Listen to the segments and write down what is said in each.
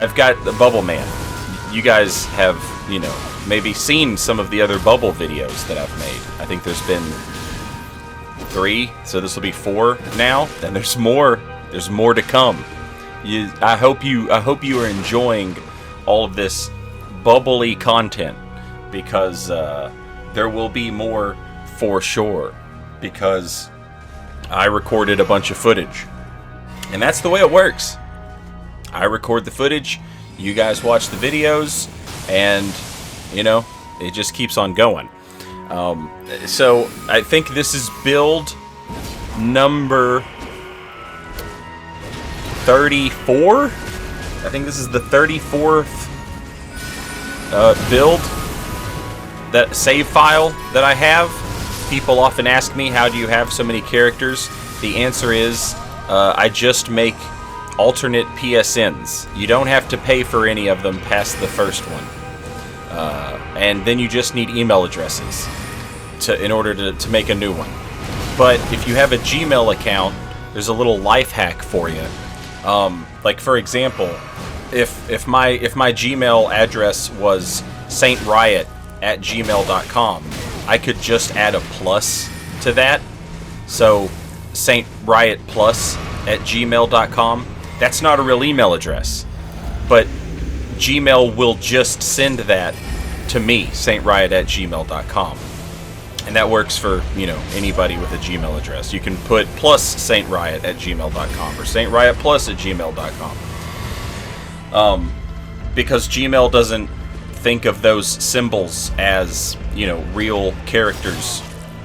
I've got the Bubble Man. You guys have, you know, maybe seen some of the other Bubble videos that I've made. I think there's been 3, so this will be 4 now. And there's more. There's more to come. I hope you are enjoying all of this bubbly content, because there will be more for sure. Because I recorded a bunch of footage, and that's the way it works. I record the footage, you guys watch the videos, and, you know, it just keeps on going. So, I think this is build number 34? I think this is the 34th build, that save file that I have. People often ask me, how do you have so many characters? The answer is, I just make alternate PSNs. You don't have to pay for any of them past the first one. And then you just need email addresses in order to make a new one. But if you have a Gmail account, there's a little life hack for you. Like, for example, if my Gmail address was saintriot@gmail.com, I could just add a plus to that. So saintriotplus@gmail.com. That's not a real email address, but Gmail will just send that to me, saintriot@gmail.com. And that works for, you know, anybody with a Gmail address. You can put plus saintriot@gmail.com or saintriotplus@gmail.com. Because Gmail doesn't think of those symbols as, you know, real characters,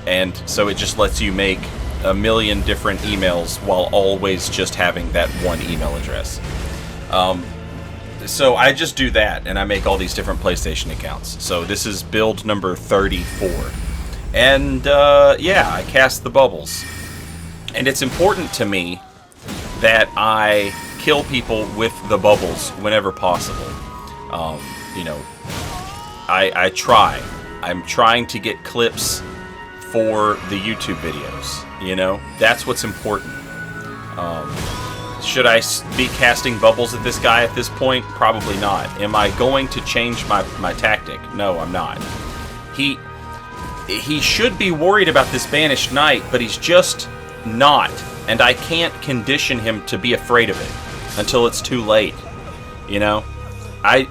and so it just lets you make a million different emails while always just having that one email address. So I just do that, and I make all these different PlayStation accounts. So this is build number 34. And, yeah, I cast the bubbles. And it's important to me that I kill people with the bubbles whenever possible. You know, I try. I'm trying to get clips for the YouTube videos, you know? That's what's important. Should I be casting bubbles at this guy at this point? Probably not. Am I going to change my tactic? No, I'm not. He should be worried about this Banished Knight, but he's just not. And I can't condition him to be afraid of it until it's too late, you know?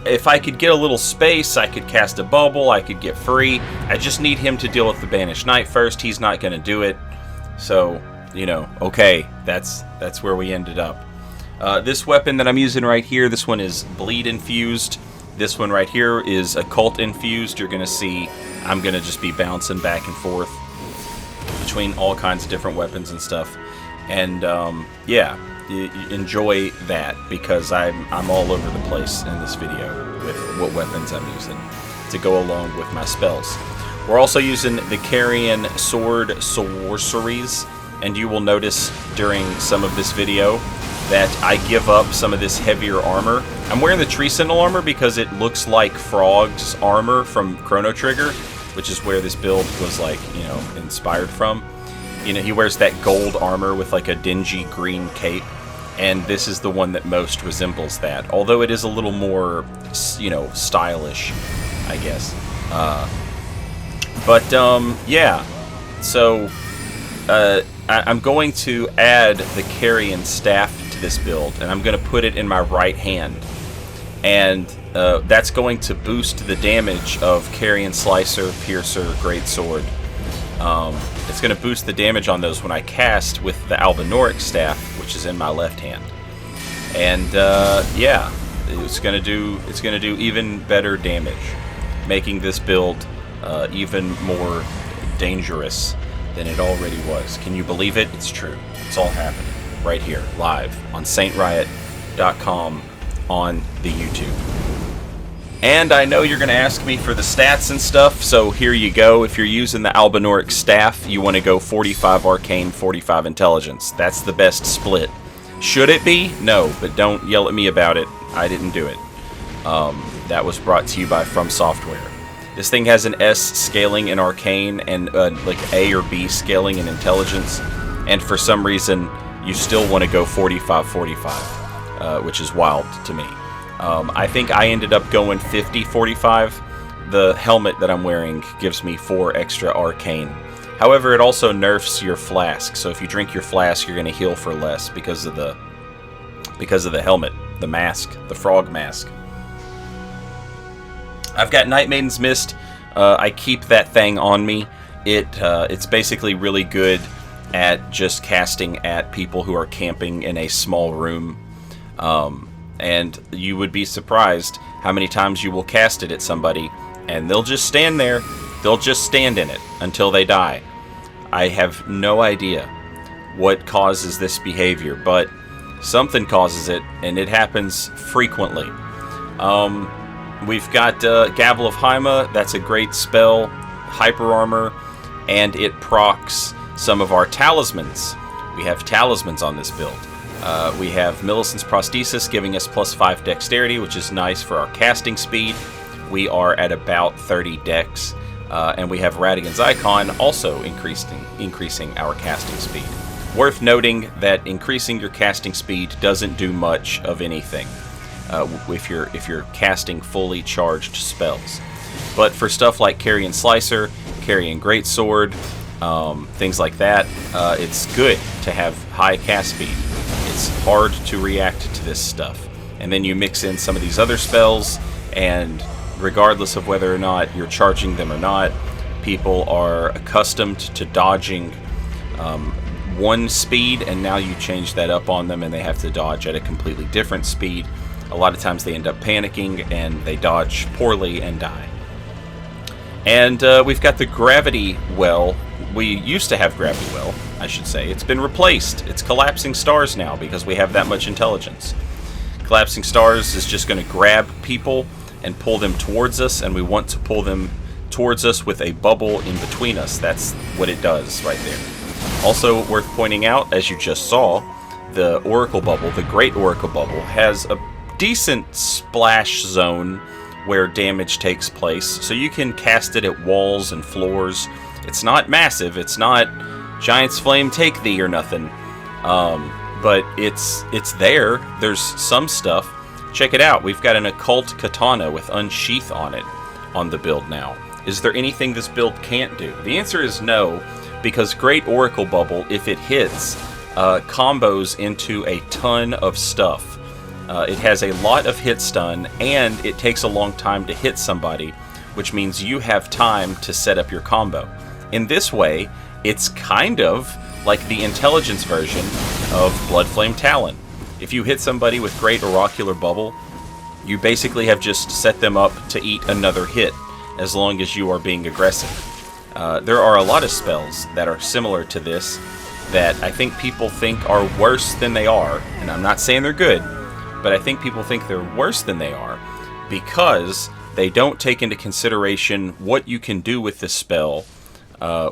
If I could get a little space, I could cast a bubble, I could get free. I just need him to deal with the Banished Knight first. He's not going to do it. So, you know, okay, that's where we ended up. This weapon that I'm using right here, this one is Bleed Infused. This one right here is Occult Infused. You're going to see I'm going to just be bouncing back and forth between all kinds of different weapons and stuff. And, yeah. You enjoy that, because I'm all over the place in this video with what weapons I'm using to go along with my spells. We're also using the Carrion Sword Sorceries, and you will notice during some of this video that I give up some of this heavier armor. I'm wearing the Tree Sentinel armor because it looks like Frog's armor from Chrono Trigger, which is where this build was, like, you know, inspired from. You know, he wears that gold armor with like a dingy green cape, and this is the one that most resembles that. Although it is a little more, you know, stylish, I guess. Yeah. So, I'm going to add the Carrion Staff to this build, and I'm going to put it in my right hand. And that's going to boost the damage of Carrion Slicer, Piercer, Greatsword. It's going to boost the damage on those when I cast with the Albinoric Staff, which is in my left hand. And yeah, it's going to do even better damage, making this build even more dangerous than it already was. Can you believe it? It's true. It's all happening right here, live on saintriot.com on the YouTube. And I know you're going to ask me for the stats and stuff, so here you go. If you're using the Albinoric Staff, you want to go 45 Arcane, 45 Intelligence. That's the best split. Should it be? No, but don't yell at me about it. I didn't do it. That was brought to you by From Software. This thing has an S scaling in Arcane and like A or B scaling in Intelligence, and for some reason you still want to go 45-45, which is wild to me. I think I ended up going 50-45. The helmet that I'm wearing gives me 4 extra arcane. However, it also nerfs your flask, so if you drink your flask, you're going to heal for less because of the helmet, the mask, the frog mask. I've got Night Maiden's Mist. I keep that thing on me. It's basically really good at just casting at people who are camping in a small room. And you would be surprised how many times you will cast it at somebody, and they'll just stand there. They'll just stand in it until they die. I have no idea what causes this behavior, but something causes it, and it happens frequently. We've got Gavel of Haima. That's a great spell. Hyper Armor, and it procs some of our talismans. We have talismans on this build. We have Millicent's Prosthesis giving us +5 dexterity, which is nice for our casting speed. We are at about 30 dex. And we have Radigan's Icon also increasing our casting speed. Worth noting that increasing your casting speed doesn't do much of anything if you're casting fully charged spells. But for stuff like Carrion Slicer, Carrion Greatsword, things like that, it's good to have high cast speed. It's hard to react to this stuff. And then you mix in some of these other spells, and regardless of whether or not you're charging them or not, people are accustomed to dodging one speed, and now you change that up on them and they have to dodge at a completely different speed. A lot of times they end up panicking and they dodge poorly and die. And we've got the Gravity Well. We used to have Gravity Well, I should say. It's been replaced. It's Collapsing Stars now because we have that much intelligence. Collapsing Stars is just going to grab people and pull them towards us, and we want to pull them towards us with a bubble in between us. That's what it does right there. Also worth pointing out, as you just saw, the Oracle Bubble, the Great Oracle Bubble, has a decent splash zone where damage takes place, so you can cast it at walls and floors. It's not massive, it's not Giant's Flame Take Thee or nothing, but it's there. There's some stuff. Check it out. We've got an Occult Katana with Unsheath on it on the build now. Is there anything this build can't do? The answer is no, because Great Oracle Bubble, if it hits, combos into a ton of stuff. It has a lot of hit stun, and it takes a long time to hit somebody, which means you have time to set up your combo. In this way, it's kind of like the intelligence version of Bloodflame Talon. If you hit somebody with Great Oracular Bubble, you basically have just set them up to eat another hit, as long as you are being aggressive. There are a lot of spells that are similar to this that I think people think are worse than they are, and I'm not saying they're good, but I think people think they're worse than they are because they don't take into consideration what you can do with this spell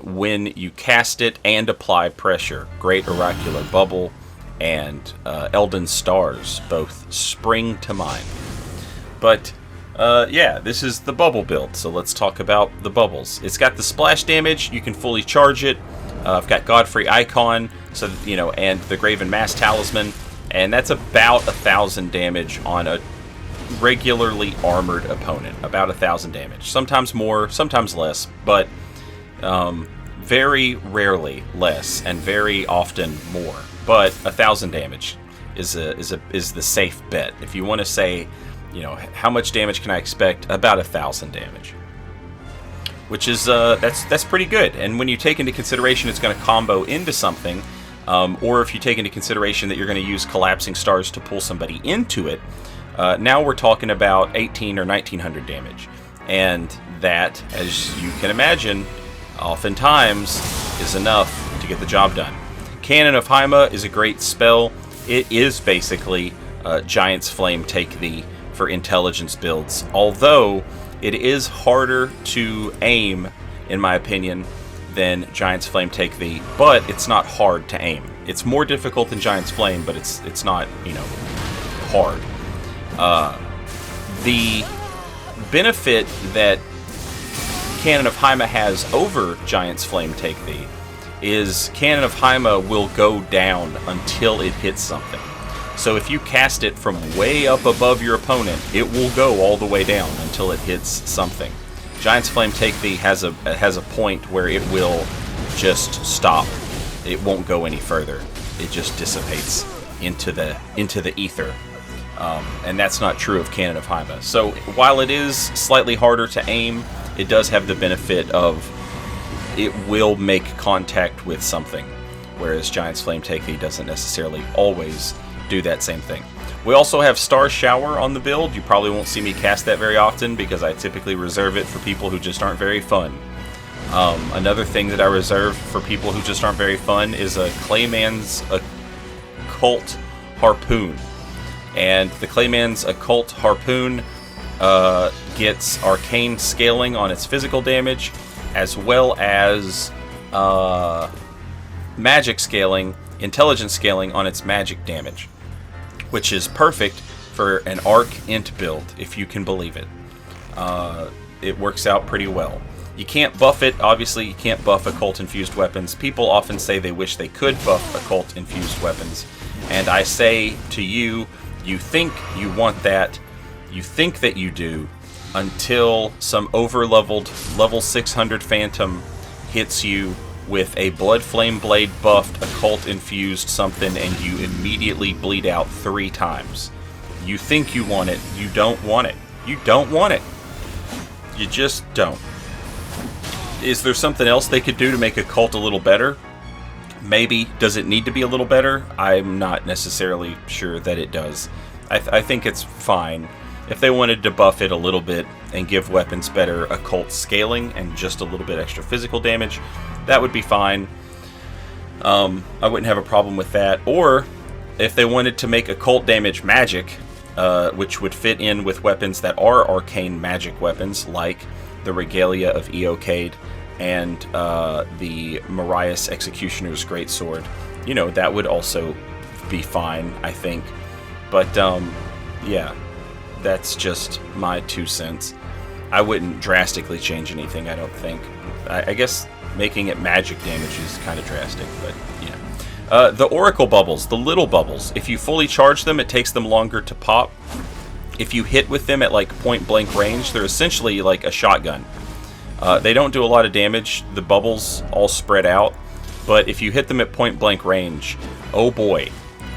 when you cast it and apply pressure. Great Oracular Bubble and Elden Stars both spring to mind. But yeah, this is the bubble build, so let's talk about the bubbles. It's got the splash damage, you can fully charge it. I've got Godfrey Icon, so and the Graven Mass Talisman, and that's about 1,000 damage on a regularly armored opponent. About 1,000 damage. Sometimes more, sometimes less, but very rarely less, and very often more. But 1,000 damage is the safe bet. If you want to say, how much damage can I expect? About 1,000 damage, which is that's pretty good. And when you take into consideration it's going to combo into something, or if you take into consideration that you're going to use Collapsing Stars to pull somebody into it, now we're talking about 1,800 or 1,900 damage, and that, as you can imagine, oftentimes is enough to get the job done. Cannon of Haima is a great spell. It is basically Giant's Flame Take Thee for intelligence builds, although it is harder to aim, in my opinion, than Giant's Flame Take Thee, but it's not hard to aim. It's more difficult than Giant's Flame, but it's not, hard. The benefit that Cannon of Haima has over Giant's Flame Take Thee is Cannon of Haima will go down until it hits something. So if you cast it from way up above your opponent, it will go all the way down until it hits something. Giant's Flame Take Thee has a point where it will just stop. It won't go any further. It just dissipates into the ether. And that's not true of Cannon of Haima. So while it is slightly harder to aim, it does have the benefit of it will make contact with something, whereas Giant's Flame Take Thee doesn't necessarily always do that same thing. We also have Star Shower on the build. You probably won't see me cast that very often because I typically reserve it for people who just aren't very fun. Another thing that I reserve for people who just aren't very fun is a Clayman's Occult Harpoon. And the Clayman's Occult Harpoon gets arcane scaling on its physical damage, as well as magic scaling, intelligence scaling on its magic damage, which is perfect for an arc int build, if you can believe it. It works out pretty well. You can't buff it. Obviously, you can't buff occult-infused weapons. People often say they wish they could buff occult-infused weapons. And I say to you, you think you want that, you think that you do, until some over-leveled level 600 Phantom hits you with a Blood Flame Blade buffed occult-infused something and you immediately bleed out 3 times. You think you want it, you don't want it. You don't want it. You just don't. Is there something else they could do to make occult a little better? Maybe. Does it need to be a little better? I'm not necessarily sure that it does. I think it's fine. If they wanted to buff it a little bit and give weapons better occult scaling and just a little bit extra physical damage, that would be fine. I wouldn't have a problem with that. Or if they wanted to make occult damage magic, which would fit in with weapons that are arcane magic weapons, like the Regalia of Eocade and the Marius Executioner's Greatsword, you know, that would also be fine, I think. But, yeah, that's just my 2 cents. I wouldn't drastically change anything, I don't think. I guess making it magic damage is kind of drastic, but, yeah. The Oracle Bubbles, the little bubbles, if you fully charge them, it takes them longer to pop. If you hit with them at, like, point-blank range, they're essentially like a shotgun. They don't do a lot of damage. The bubbles all spread out. But if you hit them at point-blank range, oh boy,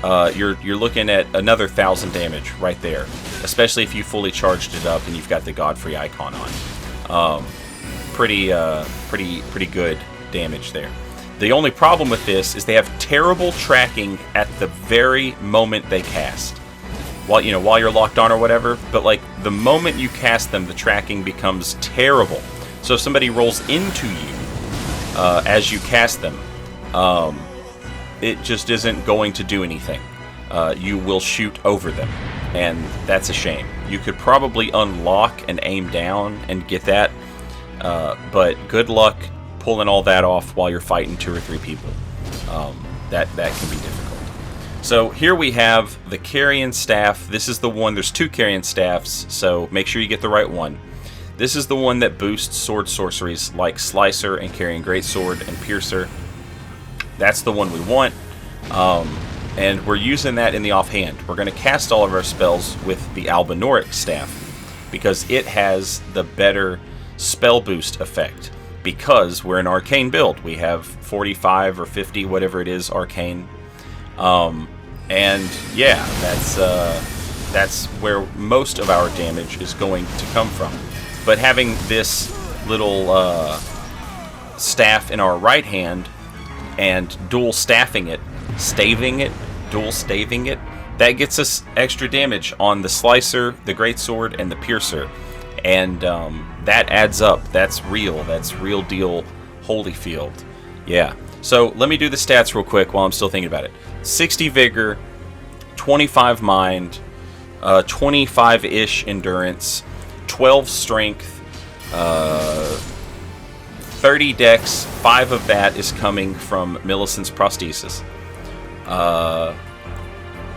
you're looking at another 1,000 damage right there. Especially if you fully charged it up and you've got the Godfrey icon on. Pretty good damage there. The only problem with this is they have terrible tracking at the very moment they cast. While you're locked on or whatever, but like the moment you cast them, the tracking becomes terrible. So if somebody rolls into you as you cast them, it just isn't going to do anything. You will shoot over them, and that's a shame. You could probably unlock and aim down and get that, but good luck pulling all that off while you're fighting 2 or 3 people. That can be difficult. So here we have the Carrion Staff. This is the one, there's 2 Carrion Staffs, so make sure you get the right one. This is the one that boosts sword sorceries like Slicer and Carrion Greatsword and Piercer. That's the one we want, and we're using that in the offhand. We're going to cast all of our spells with the Albinoric Staff because it has the better spell boost effect. Because we're an arcane build. We have 45 or 50, whatever it is, arcane. And yeah, that's where most of our damage is going to come from. But having this little staff in our right hand and dual staving it, that gets us extra damage on the Slicer, the Greatsword, and the Piercer. And that adds up. That's real deal Holyfield. Yeah. So let me do the stats real quick while I'm still thinking about it. 60 Vigor, 25 Mind, 25-ish Endurance, 12 Strength, 30 Dex, 5 of that is coming from Millicent's Prosthesis,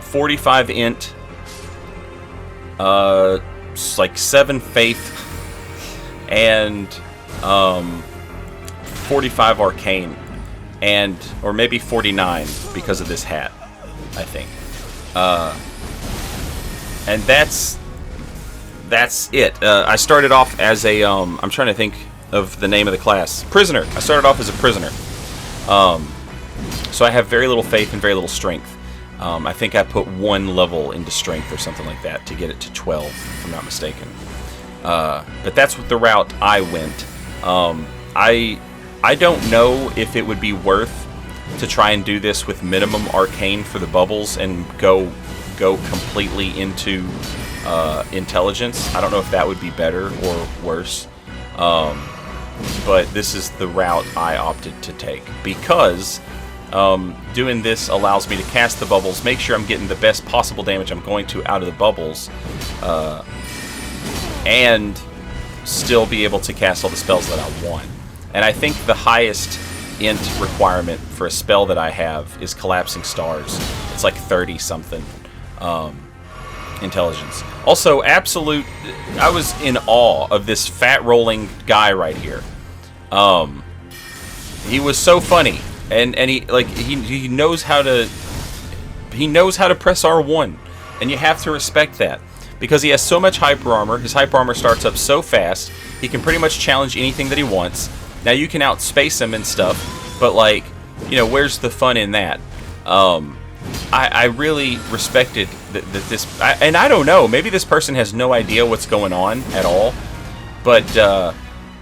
45 Int, like 7 Faith, and 45 Arcane, or maybe 49 because of this hat, I think. And that's it. I started off as a I'm trying to think of the name of the class. Prisoner. I started off as a prisoner. So I have very little faith and very little strength. I think I put 1 level into strength or something like that to get it to 12, if I'm not mistaken. But that's what the route I went. I don't know if it would be worth to try and do this with minimum arcane for the bubbles and go completely into intelligence. I don't know if that would be better or worse. But this is the route I opted to take because doing this allows me to cast the bubbles, make sure I'm getting the best possible damage I'm going to out of the bubbles, and still be able to cast all the spells that I want. And I think the highest int requirement for a spell that I have is Collapsing Stars. It's like 30 something intelligence. Also, I was in awe of this fat rolling guy right here. He was so funny, and he knows how to press R1, and you have to respect that because he has so much hyper armor. His hyper armor starts up so fast. He can pretty much challenge anything that he wants. Now you can outspace him and stuff, but where's the fun in that? I really respected that this, and I don't know, maybe this person has no idea what's going on at all, but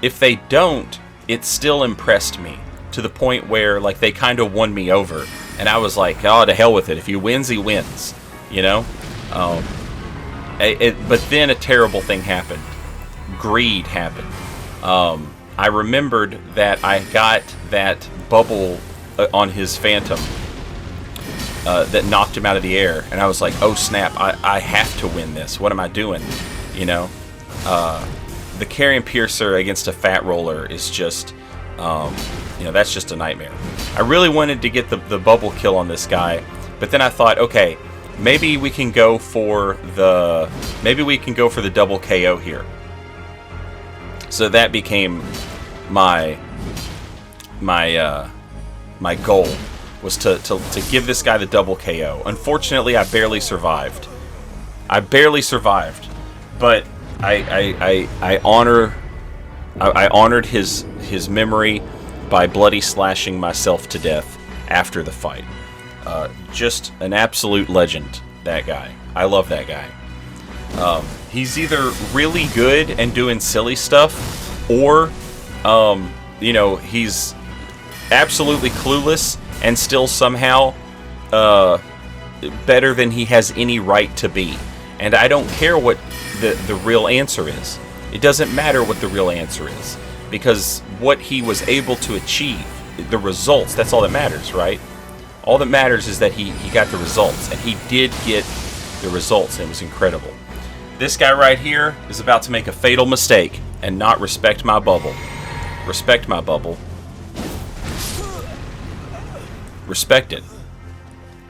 if they don't, it still impressed me to the point where they kind of won me over, and I was like, oh, to hell with it. If he wins, he wins, but then a terrible thing happened. Greed happened. I remembered that I got that bubble on his phantom that knocked him out of the air, and I was like, oh snap, I have to win this. What am I doing? The Carrion Piercer against a Fat Roller is just that's just a nightmare. I really wanted to get the bubble kill on this guy, but then I thought, okay, maybe we can go for the double KO here. So that became my goal, was to give this guy the double KO. Unfortunately, I barely survived. But I honored his memory by bloody slashing myself to death after the fight. Just an absolute legend, that guy. I love that guy. He's either really good and doing silly stuff, or he's absolutely clueless and still somehow better than he has any right to be. And I don't care what the real answer is. It doesn't matter what the real answer is, because what he was able to achieve, the results, that's all that matters, right? All that matters is that he got the results, and he did get the results, and it was incredible. This guy right here is about to make a fatal mistake and not respect my bubble. Respect my bubble. Respect it.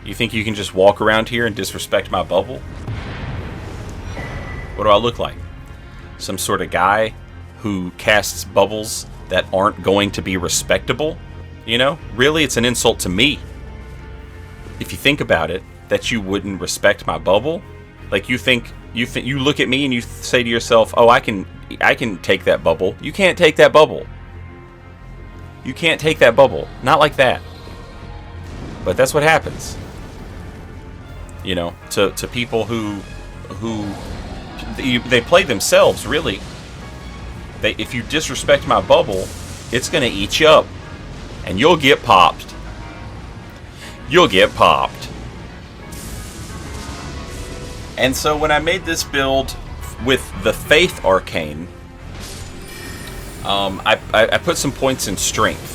You think you can just walk around here and disrespect my bubble? What do I look like? Some sort of guy who casts bubbles that aren't going to be respectable? Really, it's an insult to me. If you think about it, that you wouldn't respect my bubble. You look at me and you say to yourself, oh, I can take that bubble. You can't take that bubble. You can't take that bubble. Not like that. But that's what happens. To people who they play themselves, really. If you disrespect my bubble, it's going to eat you up. And you'll get popped. You'll get popped. And so when I made this build with the Faith Arcane, I put some points in Strength.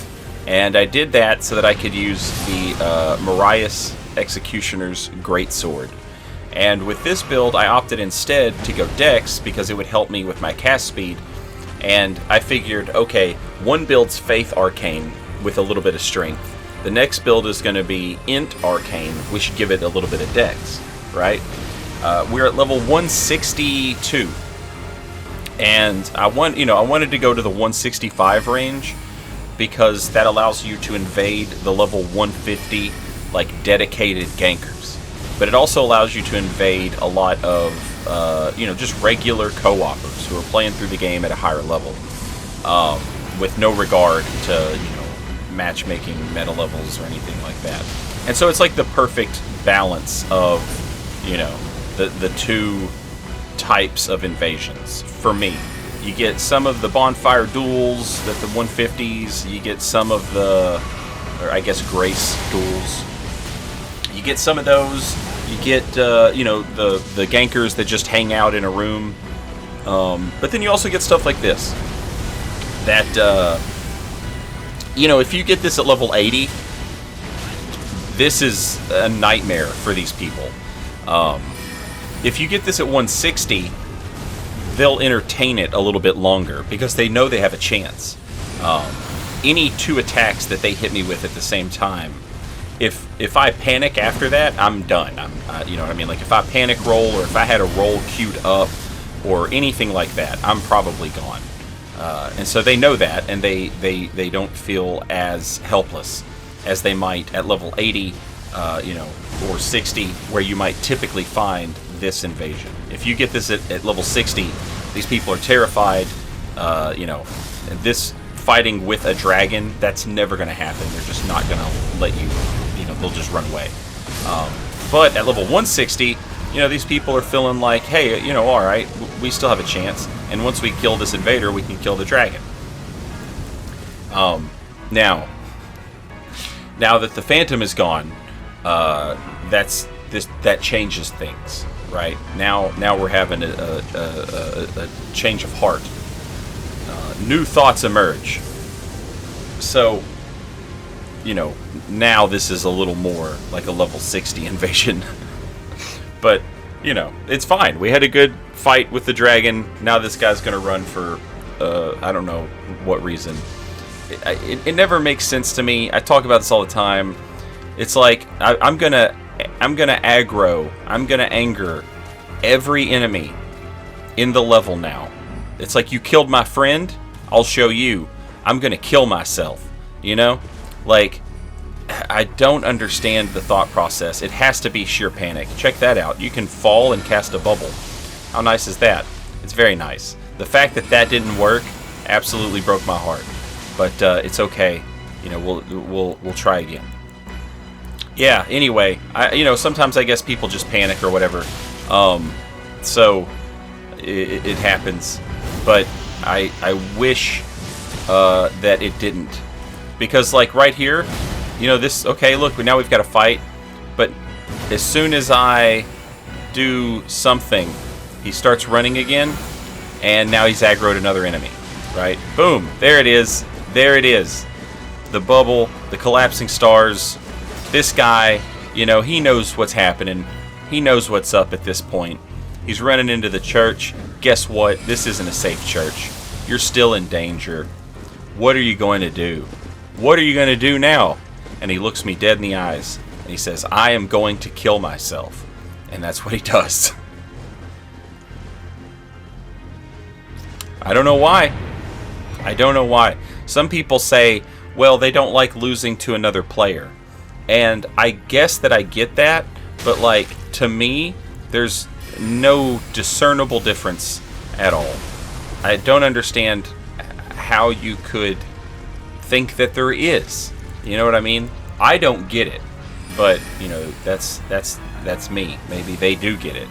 And I did that so that I could use the Marius Executioner's Greatsword. And with this build, I opted instead to go Dex because it would help me with my cast speed. And I figured, okay, one build's Faith Arcane with a little bit of Strength. The next build is going to be Int Arcane. We should give it a little bit of Dex, right? We're at level 162. And I wanted to go to the 165 range because that allows you to invade the level 150 dedicated gankers. but it also allows you to invade a lot of, just regular co-opers who are playing through the game at a higher level, with no regard to, matchmaking meta levels or anything like that. And so it's like the perfect balance of, the two types of invasions for me. You get some of the bonfire duels that the 150s, you get some of the, or I guess grace duels. You get some of those, you get, the gankers that just hang out in a room. But then you also get stuff like this. That, if you get this at level 80, this is a nightmare for these people. If you get this at 160, they'll entertain it a little bit longer because they know they have a chance. Any two attacks that they hit me with at the same time, if I panic after that, I'm done. You know what I mean? Like if I panic roll, or if I had a roll queued up or anything like that, I'm probably gone. And so they know that, and they don't feel as helpless as they might at level 80, or 60, where you might typically find this invasion. If you get this at level 60, these people are terrified. This fighting with a dragon, that's never going to happen. They're just not going to let you, they'll just run away. But at level 160, these people are feeling like, hey, all right, we still have a chance. And once we kill this invader, we can kill the dragon. Now that the Phantom is gone, that changes things, right? Now we're having a change of heart. New thoughts emerge. So, now this is a little more like a level 60 invasion. But, it's fine. We had a good fight with the dragon. Now this guy's going to run for, I don't know what reason. It never makes sense to me. I talk about this all the time. It's like, I'm gonna aggro, I'm gonna anger every enemy in the level now. It's like, you killed my friend, I'll show you. I'm gonna kill myself. Like, I don't understand the thought process. It has to be sheer panic. Check that out. You can fall and cast a bubble. How nice is that? It's very nice. The fact that didn't work absolutely broke my heart. But it's okay. We'll try again. Yeah. Anyway, sometimes I guess people just panic or whatever. So it happens. But I wish that it didn't, because like right here, this. Okay, look, now we've got a fight. But as soon as I do something, he starts running again, and now he's aggroed another enemy. Right? Boom! There it is. There it is. The bubble, the collapsing stars. This guy, he knows what's happening. He knows what's up at this point. He's running into the church. Guess what? This isn't a safe church. You're still in danger. What are you going to do? What are you going to do now? And he looks me dead in the eyes, and he says, I am going to kill myself. And that's what he does. I don't know why. I don't know why. Some people say, well, they don't like losing to another player. And I guess that I get that, but like, to me, there's no discernible difference at all. I don't understand how you could think that there is. You know what I mean? I don't get it. But, that's me. Maybe they do get it.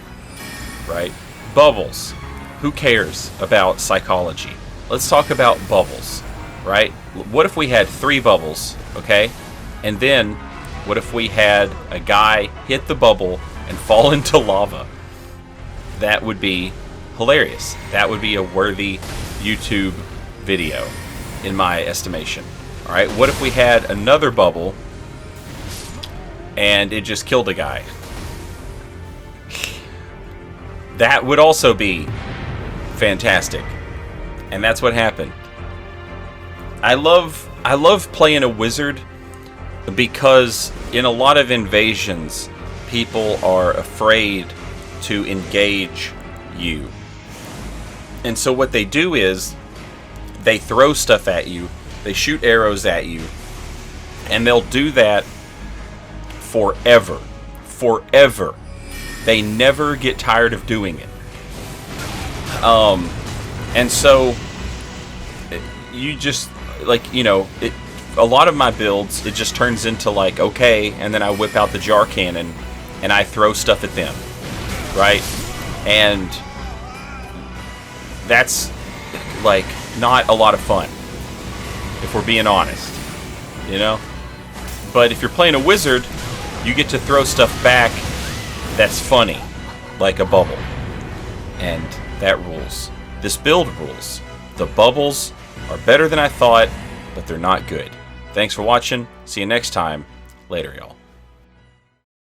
Right? Bubbles. Who cares about psychology? Let's talk about bubbles, right? What if we had 3 bubbles, okay? And then, what if we had a guy hit the bubble and fall into lava? That would be hilarious. That would be a worthy YouTube video, in my estimation. All right, what if we had another bubble and it just killed a guy? That would also be fantastic. And that's what happened. I love playing a wizard because in a lot of invasions, people are afraid to engage you. And so what they do is they throw stuff at you, they shoot arrows at you, and they'll do that forever. Forever. They never get tired of doing it. And so you just, like, you know, a lot of my builds, it just turns into like, okay, and then I whip out the jar cannon and I throw stuff at them, right? And that's like not a lot of fun, if we're being honest, you know? But if you're playing a wizard, you get to throw stuff back that's funny, like a bubble. And that rules. This build rules. The bubbles are better than I thought, but they're not good. Thanks for watching. See you next time. Later, y'all.